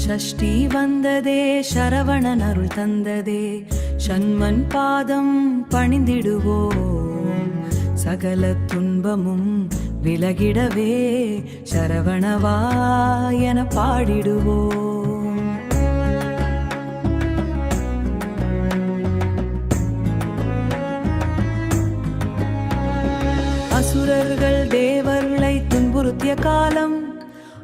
ஷஷ்டி வந்ததே சரவணன் அருள் தந்ததே சண்மன் பாதம் பணிந்திடுவோம் சகல துன்பமும் விலகிடவே சரவணவா என பாடிடுவோம். அசுரர்கள் தேவர்களை துன்புறுத்திய காலம்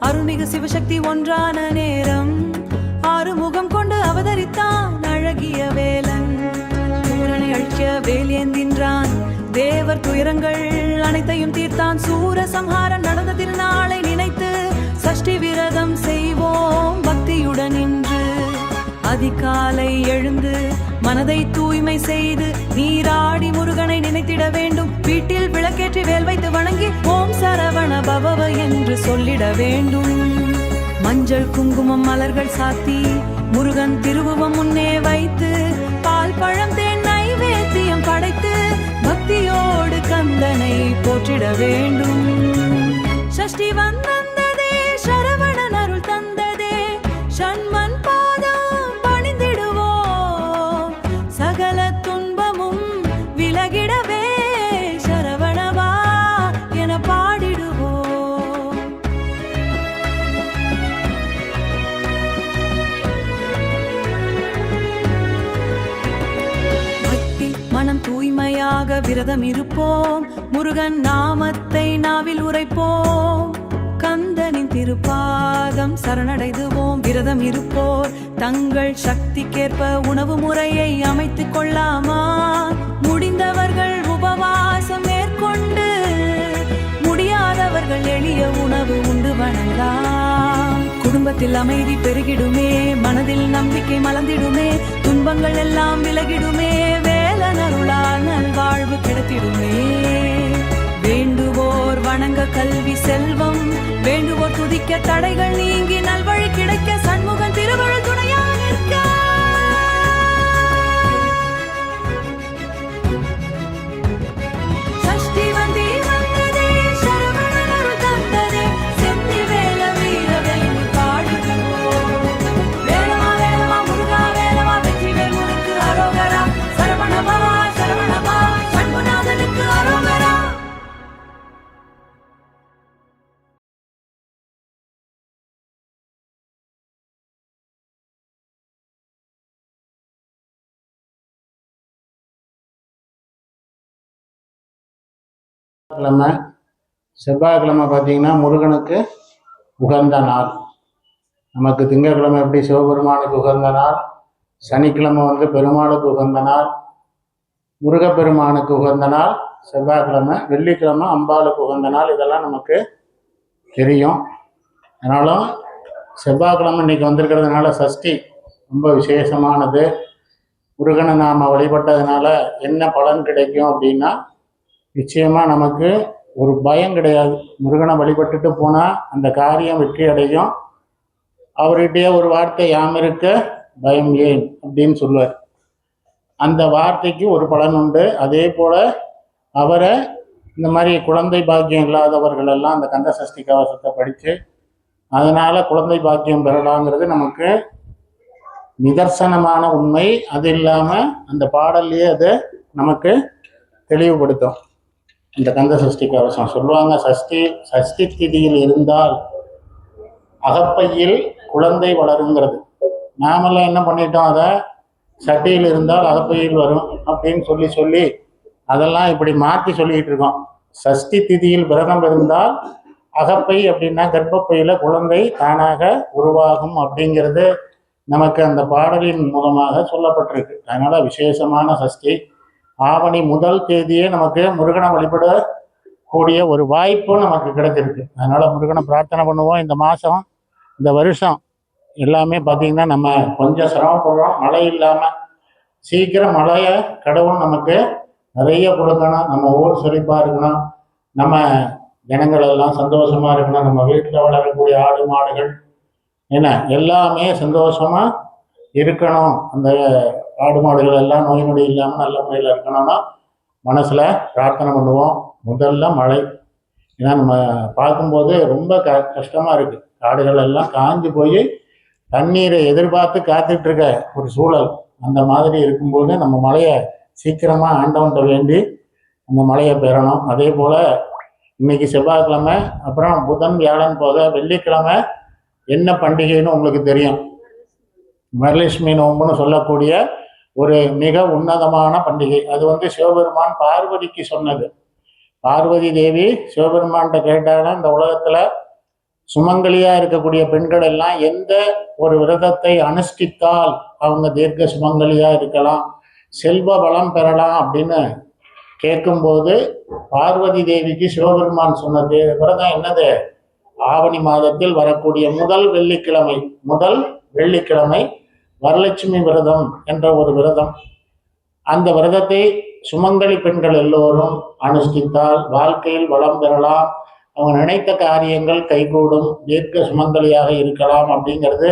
அருள்மிகு சிவசக்தி ஒன்றான நேரம் ஆறுமுகம் கொண்டு அவதரித்தான் அழகிய வேலன். சூரனை அழிக்க வேலேந்தின்றான் தேவர் துயரங்கள் அனைத்தையும் தீர்த்தான். சூர சம்ஹாரம் நடந்த திருநாளை நினைத்து சஷ்டி விரதம் செய்வோம் பக்தியுடன் இன்று. அதிகாலை எழுந்து மனதை தூய்மை செய்து நீராடி முருகனை நினைத்திட வேண்டும். வீட்டில் விளக்கேற்றி வேல் வைத்து வணங்கி ஓம் சரவண பவ என்று சொல்லிட வேண்டும். மஞ்சள் குங்குமம் மலர்கள் சாத்தி முருகன் திருவுவம் முன்னே வைத்து பால் பழம் தேன் நைவேத்தியம் படைத்து பக்தியோடு கந்தனை போற்றிட வேண்டும். சஷ்டி வந்ததே சரவணன் அருள் தந்ததே சண்மன் பாதம் பணிந்திடுவோம் சகல துன்பமும் விலகிடவே சரவணவா என பாடிடுவோம். பக்தி மனம் தூய்மையாக விரதம் இருப்போம். முருகன் நாமத்தை நாவில் உரைப்போம். கந்தனின் திருப்பாதம் சரணடைதுவோம். விரதம் இருப்போர் தங்கள் சக்திக்கேற்ப உணவு முறையை அமைத்துக் கொள்ளாமா? முடிந்தவர்கள் உபவாசம் மேற்கொண்டு முடியாதவர்கள் எளிய உணவு உண்டு வணங்கலாம். குடும்பத்தில் அமைதி பெருகிடுமே, மனதில் நம்பிக்கை மலர்ந்திடுமே, துன்பங்கள் எல்லாம் விலகிடுமே, வேலன் அருளால் நல்வாழ்வு கிடைத்திடுமே. வேண்டுவோர் வணங்க கல்வி செல்வம், வேண்டுவோர் துதிக்க தடைகள் நீங்கி நல்வழி கிடைக்க சண்முகன் திருவருள் துணையாக நிற்க. சஷ்டி வந்ததே சரவணன் அருள் தந்ததே செந்தி வேல வீர வேலு பாடுவோம். வேலவா வேலவா முருகா வேலவா வெற்றிவேல் முருகு அரோகரா சரவணபவா சரவணபா சண்முநாதனுக்கு அரோகரா. கிழமை செவ்வாய்க்கிழமை பார்த்தீங்கன்னா முருகனுக்கு உகந்த நாள். நமக்கு திங்கட்கிழமை எப்படி சிவபெருமானுக்கு உகந்த நாள், சனிக்கிழமை பெருமாளுக்கு உகந்த நாள், முருகப்பெருமானுக்கு உகந்த நாள் செவ்வாய்க்கிழமை, வெள்ளிக்கிழமை அம்பாளுக்கு உகந்த நாள். இதெல்லாம் நமக்கு தெரியும். அதனாலும் செவ்வாய்க்கிழமை இன்னைக்கு வந்திருக்கிறதுனால சஷ்டி ரொம்ப விசேஷமானது. முருகனை நாம் வழிபட்டதுனால என்ன பலன் கிடைக்கும் அப்படின்னா, நிச்சயமாக நமக்கு ஒரு பயம் கிடையாது. முருகனை வழிபட்டுட்டு போனால் அந்த காரியம் வெற்றி அடையும். அவர்கிட்டயே ஒரு வார்த்தை யாம் இருக்க பயம் ஏன் அப்படின்னு சொல்லுவார். அந்த வார்த்தைக்கு ஒரு பலன் உண்டு. அதே போல் அவரை இந்த மாதிரி குழந்தை பாக்கியம் இல்லாதவர்கள் எல்லாம் அந்த கந்த சஷ்டி கவசத்தை படித்து அதனால் குழந்தை பாக்கியம் பெறலாங்கிறது நமக்கு நிதர்சனமான உண்மை. அது இல்லாமல் அந்த பாடல்லையே அதை நமக்கு தெளிவுபடுத்தும். இந்த கந்த சஷ்டி கவசம் சொல்லுவாங்க, சஷ்டி திதியில் இருந்தால் அகப்பையில் குழந்தை வளருங்கிறது. நாமெல்லாம் என்ன பண்ணிட்டோம், அதை சட்டியில் இருந்தால் அகப்பையில் வரும் அப்படின்னு சொல்லி அதெல்லாம் இப்படி மாற்றி சொல்லிக்கிட்டு இருக்கோம். சஷ்டி திதியில் விரதம் இருந்தால் அகப்பை அப்படின்னா கர்ப்பப்பையில் குழந்தை தானாக உருவாகும் அப்படிங்கிறது நமக்கு அந்த பாடலின் மூலமாக சொல்லப்பட்டிருக்கு. அதனால விசேஷமான சஷ்டி. ஆவணி முதல் தேதியே நமக்கு முருகனை வழிபடக்கூடிய ஒரு வாய்ப்பும் நமக்கு கிடைச்சிருக்கு. அதனால முருகனை பிரார்த்தனை பண்ணுவோம். இந்த மாதம் இந்த வருஷம் எல்லாமே பார்த்திங்கன்னா நம்ம கொஞ்சம் சிரமப்படுறோம். மழை இல்லாமல் சீக்கிரம் மழையை கடவுள் நமக்கு நிறைய கொடுக்கணும். நம்ம ஊர் செழிப்பாக இருக்கணும், நம்ம ஜனங்கள் எல்லாம் சந்தோஷமாக இருக்கணும், நம்ம வீட்டில் வளரக்கூடிய ஆடு மாடுகள் என்ன எல்லாமே சந்தோஷமாக இருக்கணும். அந்த ஆடு மாடுகள் எல்லாம் நோய் நொடி இல்லாமல் நல்ல முறையில் இருக்கணும்னா மனசில் பிரார்த்தனை பண்ணுவோம். முதல்ல மழை. ஏன்னா நம்ம பார்க்கும்போது ரொம்ப கஷ்டமாக இருக்குது. காடுகள் எல்லாம் காஞ்சு போய் தண்ணீரை எதிர்பார்த்து காத்துட்டு இருக்க ஒரு சூழல். அந்த மாதிரி இருக்கும்போது நம்ம மழையை சீக்கிரமா ஆண்டவன்கிட்ட வேண்டி அந்த மழையை பெறணும். அதே போல இன்னைக்கு செவ்வாய்க்கிழமை, அப்புறம் புதன் வியாழன் போக வெள்ளிக்கிழமை என்ன பண்டிகைன்னு உங்களுக்கு தெரியும். வரலட்சுமி நோம்புன்னு சொல்லக்கூடிய ஒரு மிக உன்னதமான பண்டிகை. அது சிவபெருமான் பார்வதிக்கு சொன்னது. பார்வதி தேவி சிவபெருமான்கிட்ட கேட்டாலும் இந்த உலகத்துல சுமங்கலியா இருக்கக்கூடிய பெண்கள் எல்லாம் எந்த ஒரு விரதத்தை அனுஷ்டித்தால் அவங்க தீர்க்க சுமங்கலியா இருக்கலாம், செல்வ வளம் பெறலாம் அப்படின்னு கேட்கும்போது பார்வதி தேவிக்கு சிவபெருமான் சொன்னது விரதம் என்னது? ஆவணி மாதத்தில் வரக்கூடிய முதல் வெள்ளிக்கிழமை வரலட்சுமி விரதம் என்ற ஒரு விரதம். அந்த விரதத்தை சுமங்கலி பெண்கள் எல்லோரும் அனுஷ்டித்தால் வாழ்க்கையில் வளம் பெறலாம், அவங்க நினைத்த காரியங்கள் கைகூடும், தீர்க்க சுமங்கலியாக இருக்கலாம் அப்படிங்கிறது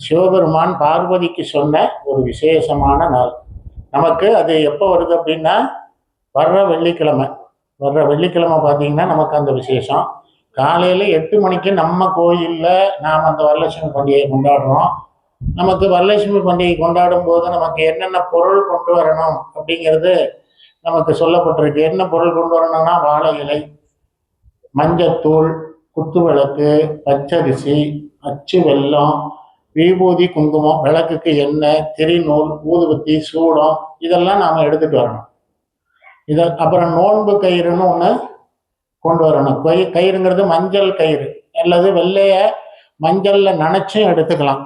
சிவபெருமான் பார்வதிக்கு சொன்ன ஒரு விசேஷமான நாள். நமக்கு அது எப்போ வருது அப்படின்னா வர்ற வெள்ளிக்கிழமை பார்த்தீங்கன்னா நமக்கு அந்த விசேஷம். காலையில் 8 மணிக்கு நம்ம கோயிலில் நாம் அந்த வரலட்சுமி பண்டிகையை கொண்டாடுறோம். நமக்கு வரலட்சுமி பண்டிகை கொண்டாடும் போது நமக்கு என்னென்ன பொருள் கொண்டு வரணும் அப்படிங்கிறது நமக்கு சொல்லப்பட்டிருக்கு. என்ன பொருள் கொண்டு வரணும்னா வாழை இலை, மஞ்சத்தூள், குத்துவிளக்கு, பச்சரிசி, அச்சு வெல்லம், விபூதி, குங்குமம், விளக்குக்கு எண்ணெய், திரிநூல், ஊதுபத்தி, சூடம் இதெல்லாம் நாம் எடுத்துகிட்டு வரணும். அப்புறம் நோன்பு கயிறுன்னு ஒன்று கொண்டு வரணும். கயிறுங்கிறது மஞ்சள் கயிறு அல்லது வெள்ளைய மஞ்சளில் நனைச்சும் எடுத்துக்கலாம்.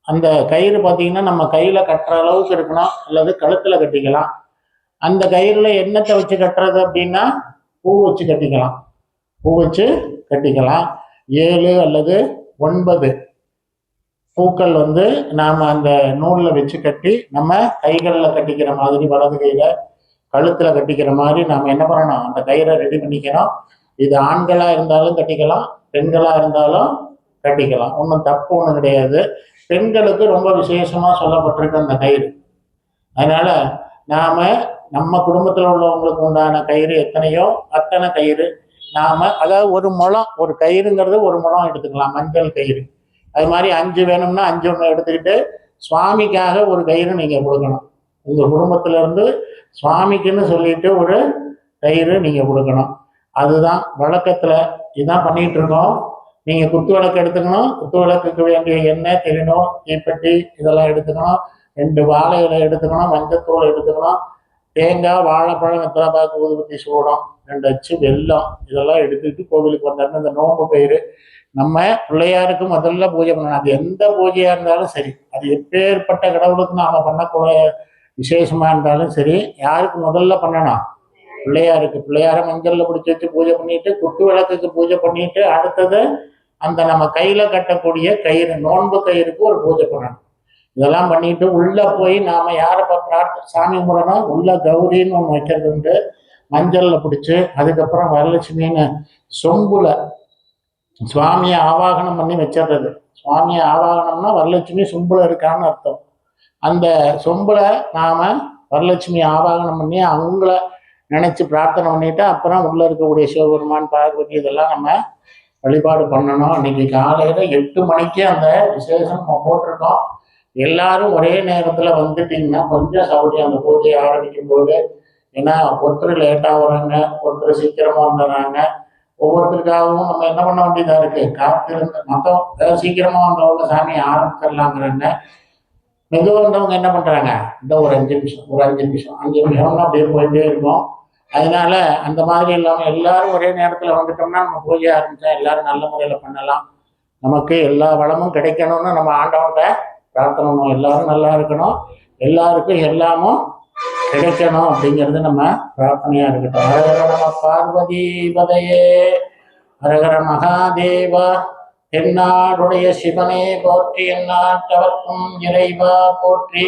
அந்த கயிறு பார்த்தீங்கன்னா நம்ம கையில் கட்டுற அளவுக்கு இருக்கணும், அல்லது கழுத்தில் கட்டிக்கலாம். அந்த கயிறில் என்னத்தை வச்சு கட்டுறது அப்படின்னா பூ வச்சு கட்டிக்கலாம். 7 அல்லது 9 பூக்கள் நாம் அந்த நூலில் வச்சு கட்டி நம்ம கைகளில் கட்டிக்கிற மாதிரி, வலது கையில் கழுத்தில் கட்டிக்கிற மாதிரி நாம் என்ன பண்ணணும், அந்த கயிறை ரெடி பண்ணிக்கணும். இது ஆண்களாக இருந்தாலும் கட்டிக்கலாம், பெண்களாக இருந்தாலும் கட்டிக்கலாம், ஒன்றும் தப்பு ஒன்றும் கிடையாது. பெண்களுக்கு ரொம்ப விசேஷமாக சொல்லப்பட்டிருக்கு அந்த கயிறு. அதனால் நாம் நம்ம குடும்பத்தில் உள்ளவங்களுக்கு உண்டான கயிறு எத்தனையோ அத்தனை கயிறு நாம், அதாவது ஒரு முழம், ஒரு கயிறுங்கிறது ஒரு முழம் எடுத்துக்கலாம், மஞ்சள் கயிறு. அது மாதிரி 5 வேணும்னா 5 ஒன்று எடுத்துக்கிட்டு சுவாமிக்காக ஒரு கயிறு நீங்கள் கொடுக்கணும். உங்கள் குடும்பத்திலேருந்து சுவாமிக்குன்னு சொல்லிட்டு ஒரு கயிறு நீங்கள் கொடுக்கணும். அதுதான் வழக்கத்தில் இதுதான் பண்ணிகிட்டு இருக்கோம். நீங்கள் குத்து விளக்கு எடுத்துக்கணும். குத்து விளக்குக்கு வேண்டிய எண்ணெய், திரிநூல், தீப்பெட்டி இதெல்லாம் எடுத்துக்கணும். 2 வாழை இலை எடுத்துக்கணும், மஞ்சத்தூள் எடுத்துக்கணும், தேங்காய், வாழைப்பழம், வெத்தலைப்பாக்கு, ஊதுபத்தி, சூடம், 2 அச்சு வெல்லம் இதெல்லாம் எடுத்துக்கிட்டு கோவிலுக்கு வந்தாருன்னு இந்த நோம்பு கயிறு நம்ம பிள்ளையாருக்கு முதல்ல பூஜை பண்ணணும். அது எந்த பூஜையாக இருந்தாலும் சரி, அது எப்பேற்பட்ட கடவுளுக்கு நாம் பண்ணக்கூடிய விசேஷமாக இருந்தாலும் சரி, யாருக்கு முதல்ல பண்ணணும்? பிள்ளையாருக்கு. பிள்ளையார மஞ்சளில் பிடிச்சி வச்சு பூஜை பண்ணிட்டு, குத்து விளக்குக்கு பூஜை பண்ணிட்டு, அடுத்தது அந்த நம்ம கையில் கட்டக்கூடிய கயிறு, நோன்பு கயிறுக்கு ஒரு பூஜை பண்ணணும். இதெல்லாம் பண்ணிட்டு உள்ளே போய் நாம் யாரை சாமி கும்பிடணும்? உள்ள கௌரின்னு ஒன்று வைக்கிறது உண்டு, மஞ்சளில் பிடிச்சி. அதுக்கப்புறம் வரலட்சுமின்னு சொம்புல சுவாமியை ஆவாகனம் பண்ணி வச்சிடுறது. சுவாமியை ஆவாகனம்னா வரலட்சுமி சொம்புல இருக்கான்னு அர்த்தம். அந்த சொம்புல நாம் வரலட்சுமி ஆவாகனம் பண்ணி அவங்கள நினைச்சு பிரார்த்தனை பண்ணிட்டு அப்புறம் உள்ள இருக்கக்கூடிய சிவபெருமான், பார்வதி இதெல்லாம் நம்ம வழிபாடு பண்ணணும். இன்னைக்கு காலையில 8 மணிக்கு அந்த விசேஷம் நம்ம போட்டிருக்கோம். எல்லாரும் ஒரே நேரத்துல வந்துட்டீங்கன்னா கொஞ்சம் சௌகரியம் அந்த பூஜையை ஆரம்பிக்கும் போது. ஏன்னா ஒருத்தர் லேட்டா வராங்க, ஒருத்தர் சீக்கிரமா வந்துடுறாங்க. ஒவ்வொருத்தருக்காகவும் நம்ம என்ன பண்ண வேண்டியதா இருக்கு, காத்திருந்து மொத்தம் சீக்கிரமா வந்தவங்க சாமியை ஆரம்பிச்சிடலாங்கிறாங்க. மெதுவாக வந்தவங்க என்ன பண்றாங்க, இந்த ஒரு 5 நிமிஷம் அப்படியே போயிட்டே இருக்கும். அதனால அந்த மாதிரி இல்லாமல் எல்லாரும் ஒரே நேரத்தில் வந்துட்டோம்னா நம்ம பூஜை ஆரம்பிச்சா எல்லாரும் நல்ல முறையில் பண்ணலாம். நமக்கு எல்லா வளமும் கிடைக்கணும்னு நம்ம ஆண்டவன்கிட்ட பிரார்த்தனை பண்ணணும். எல்லாரும் நல்லா இருக்கணும், எல்லாருக்கும் எல்லாமும் கிடைக்கணும் அப்படிங்கிறது நம்ம பிரார்த்தனையா இருக்கட்டும். ஹரஹர நம பார்வதி பதையே, ஹரஹர மகாதேவா, தென்னாடுடைய சிவனே போற்றி, எந்நாட்டவர்க்கும் இறைவா போற்றி.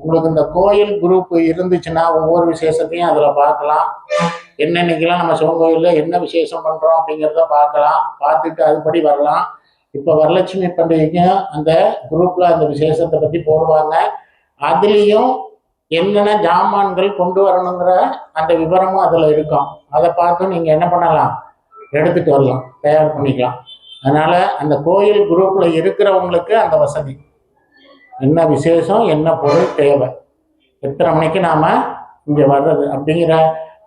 உங்களுக்கு இந்த கோயில் குரூப் இருந்துச்சுன்னா ஒவ்வொரு விசேஷத்தையும் அதில் பார்க்கலாம். என்னென்னைக்கெல்லாம் நம்ம சிவன் கோயிலில் என்ன விசேஷம் பண்ணுறோம் அப்படிங்கிறத பார்க்கலாம், பார்த்துட்டு அதுபடி வரலாம். இப்போ வரலட்சுமி பண்டிகைக்கும் அந்த குரூப்பில் அந்த விசேஷத்தை பற்றி போடுவாங்க. அதுலேயும் என்னென்ன ஜாமான்கள் கொண்டு வரணுங்கிற அந்த விவரமும் அதில் இருக்கும். அதை பார்த்து நீங்கள் என்ன பண்ணலாம், எடுத்துகிட்டு வரலாம், தயார் பண்ணிக்கலாம். அதனால் அந்த கோயில் குரூப்பில் இருக்கிறவங்களுக்கு அந்த வசதி, என்ன விசேஷம், என்ன பொருள் தேவை, எத்தனை மணிக்கு நாம் இங்கே வர்றது அப்படிங்கிற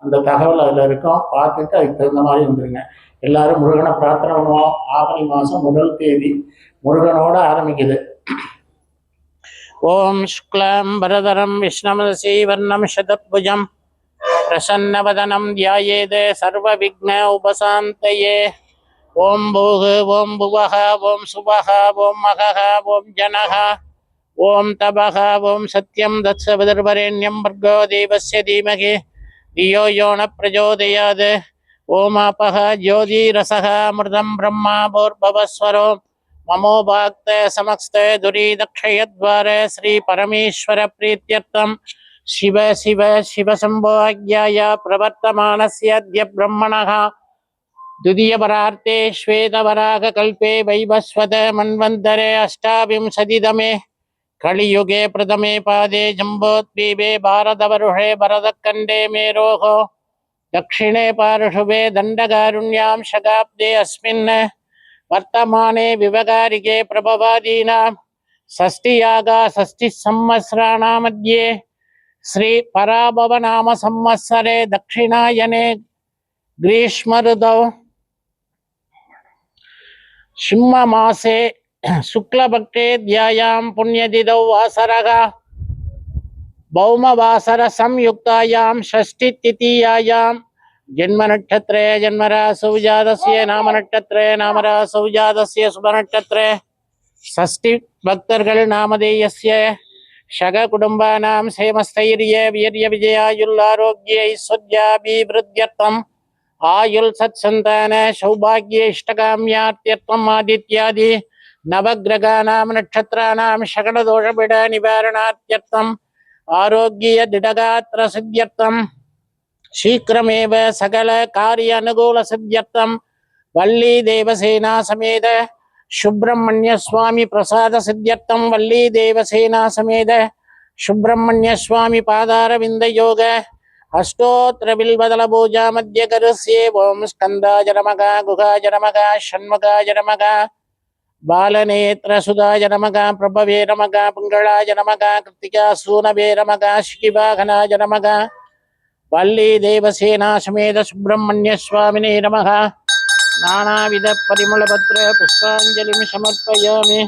அந்த தகவல் அதில் இருக்கும். பார்த்துட்டு அதுக்கு தகுந்த மாதிரி வந்துடுங்க. எல்லாரும் முருகனை பிரார்த்தனை பண்ணுவோம். ஆவணி மாதம் 1 தேதி முருகனோட ஆரம்பிக்குது. ஓம் சுக்லாம் பரதரம் விஷ்ணமசி வர்ணம் சதத்புஜம் பிரசன்னவதனம் தியாயேதே சர்வ விக்ன உபசாந்தயே. ஓம் பூகு ஓம் புவஹ ஓம் சுவஹ ஓம் மகஹ ஓம் ஜனஹ ஓம் தபஹ ஓம் சத்யம் தத்சவிதர்வரேண்யம் भर्गो देवस्य धीमहि धियो यो न प्रचोदयात्. ओमापः ज्योतिरसः अमृतं ब्रह्मा भूर्भुवस्वरो ममोभाक्ते समस्ते दुरीदक्षयद्वारे श्री परमेश्वर प्रीत्यर्थं शिव शिव शिवशम्भोज्ञाय प्रवर्तमानस्य अद्य ब्रह्मणः द्वितीयपरार्थे श्वेतवराहकल्पे वैवस्वत मन्वन्तरे अष्टाविंशतितमे कलियुगे प्रथमे पादे जम्बोद्वीपे भारतवर्षे भरतखण्डे मेरोः दक्षिणे पार्श्वे दण्डकारुण्यां शताब्दे अस्मिन् वर्तमाने विवकारिके प्रभवादीनां षष्ठियागा षष्ठिसंवत्सराणां मध्ये श्री पराभवनाम संवत्सरे दक्षिणायने ग्रीष्मऋतौ सिंहमासे शुक्लपक्षे द्यायां पुण्यतिथौ वासरः भौमवासर संयुक्तायां षष्ठीतिथीयां जन्मनक्षत्रे जन्मरासौ जातस्य नामनक्षत्रे नामरासौ जातस्य शुभनक्षत्रे षष्ठी भक्तர்கள் नामधेयस्य शगकुटुम्बानां क्षेमस्थैर्ये वीर्यविजयायुल्लारोग्ये ऐश्वर्याभिवृद्ध्यर्थम् आयुल सत्संतान सौभाग्य इष्टकाम्यार्थ्यर्थम् आदित्यादि नवग्रहाणां नक्षत्राणां शकलदोषपीड निवारणार्थ्यर्थम् आरोग्य दृढगात्र सिद्ध्यर्थम् शीघ्रमेव सकल कार्य अनुकूल सिद्ध्यर्थम् वल्ली देवसेना समेत सुब्रह्मण्य स्वामी प्रसाद सिद्ध्यर्थम् वल्ली देवसेना समेत सुब्रह्मण्य स्वामी पादारविंद योग अष्टोत्तर बिल्वदल पूजा मध्य करस्ये. ओम स्कंदाय नमः गुहाय नमः षण्मुखाय नमः बालनेत्र सुधाय नमः प्रभवे नमः पिंगलाय नमः कृत्तिकासूनवे नमः शिवाहनाय नमः वल्ली देवसेना समेत सुब्रह्मण्य स्वामिने नमः. नानाविध परिमलपत्र पुष्पांजलिं समर्पयामि.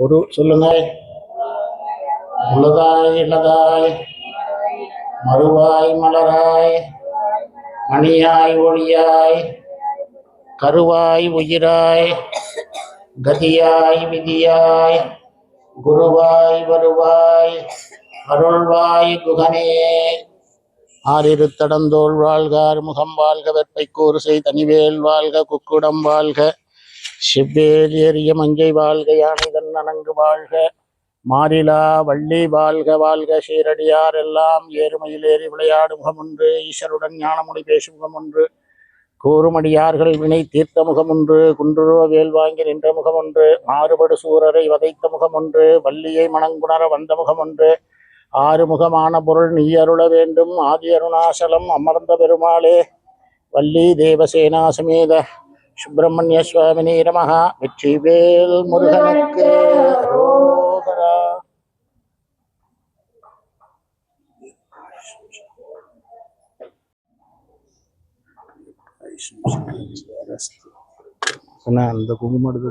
ஒரு சொல்லுங்க. உளதாய் இளதாய் மறுவாய் மலராய் மணியாய் ஒளியாய் கருவாய் உயிராய் கதியாய் விதியாய் குருவாய் வருவாய் அருள்வாய் குகனே. ஆறிரு தடந்தோள் வாழ்கார் முகம் வாழ்க வெப்பை கூறுசை தனிவேல் வாழ்க குக்குடம் வாழ்க செவ்வேல் ஏறிய மஞ்சை வாழ்க யானை தன்னணங்கு வாழ்க மாறிலா வள்ளி வாழ்க வாழ்க சீரடியார் எல்லாம் ஏறுமையில் ஏறி விளையாடு முகமொன்று ஈஸ்வருடன் ஞானமொழி பேசும் முகமொன்று கூறுமடியார்கள் வினை தீர்த்த முகமொன்று குன்றுருவ வேல் வாங்கி நின்ற முகமொன்று மாறுபடு சூரரை வதைத்த முகமொன்று வள்ளியை மணங்குணர வந்த முகமொன்று ஆறுமுகமான பொருள் நீ அருள வேண்டும் ஆதி அருணாசலம் அமர்ந்த பெருமாளே வள்ளி தேவசேனா சமேத சுப்பிரமணிய சுவாமினே நமஹ. வெற்றிவேல் முருகனுக்கு அரோகரா. அந்த குங்குமம் எடுத்து